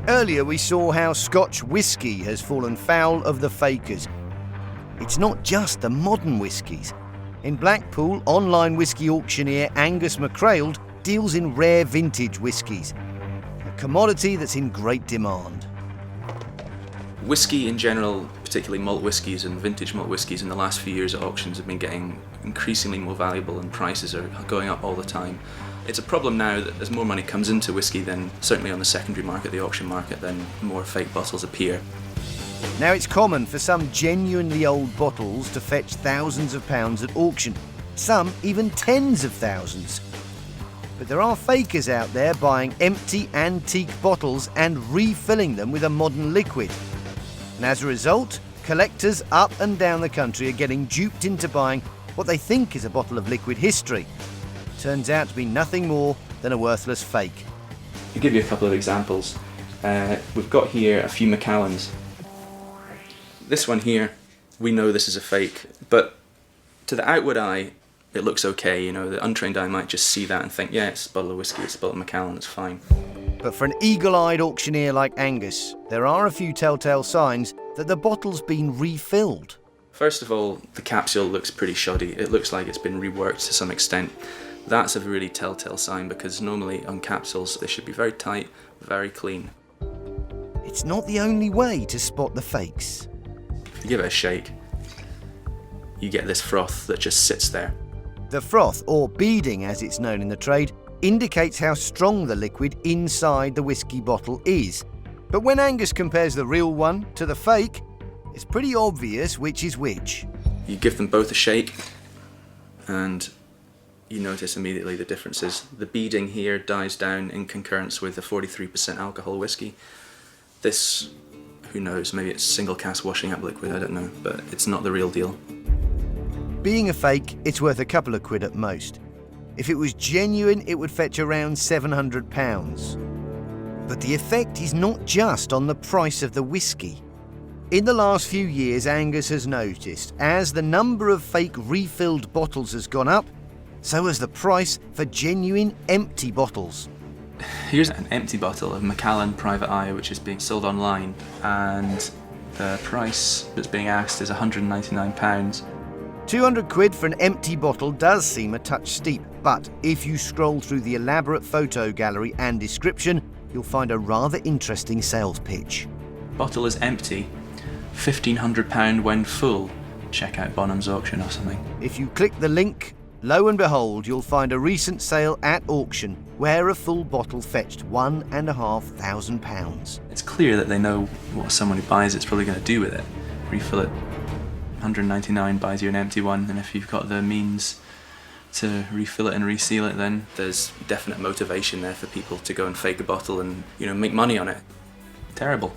Earlier we saw how Scotch whisky has fallen foul of the fakers. It's not just the modern whiskies. In Blackpool, online whisky auctioneer Angus McCrailed deals in rare vintage whiskies, a commodity that's in great demand. Whisky in general, particularly malt whiskies and vintage malt whiskies in the last few years at auctions have been getting increasingly more valuable and prices are going up all the time. It's a problem now that as more money comes into whisky, then certainly on the secondary market, the auction market, then more fake bottles appear. Now it's common for some genuinely old bottles to fetch thousands of pounds at auction, some even tens of thousands. But there are fakers out there buying empty antique bottles and refilling them with a modern liquid. And as a result, collectors up and down the country are getting duped into buying what they think is a bottle of liquid history. Turns out to be nothing more than a worthless fake. To give you a couple of examples, we've got here a few Macallans. This one here, we know this is a fake, but to the outward eye, it looks okay. You know, the untrained eye might just see that and think, yeah, it's a bottle of whiskey, it's a bottle of Macallan, it's fine. But for an eagle-eyed auctioneer like Angus, there are a few telltale signs that the bottle's been refilled. First of all, the capsule looks pretty shoddy. It looks like it's been reworked to some extent. That's a really telltale sign because normally on capsules they should be very tight, very clean. It's not the only way to spot the fakes. If you give it a shake, you get this froth that just sits there. The froth, or beading as it's known in the trade, indicates how strong the liquid inside the whisky bottle is. But when Angus compares the real one to the fake, it's pretty obvious which is which. You give them both a shake and you notice immediately the differences. The beading here dies down in concurrence with the 43% alcohol whisky. This, who knows, maybe it's single cask washing up liquid, I don't know, but it's not the real deal. Being a fake, it's worth a couple of quid at most. If it was genuine, it would fetch around £700. But the effect is not just on the price of the whisky. In the last few years, Angus has noticed, as the number of fake refilled bottles has gone up, so has the price for genuine empty bottles. Here's an empty bottle of Macallan Private Eye which is being sold online, and the price that's being asked is £199. 200 quid for an empty bottle does seem a touch steep, but if you scroll through the elaborate photo gallery and description, you'll find a rather interesting sales pitch. Bottle is empty, £1,500 when full. Check out Bonham's auction or something. If you click the link, lo and behold, you'll find a recent sale at auction where a full bottle fetched £1,500. It's clear that they know what someone who buys it's probably going to do with it. Refill it. £199 buys you an empty one, and if you've got the means to refill it and reseal it, then there's definite motivation there for people to go and fake a bottle and, make money on it. Terrible.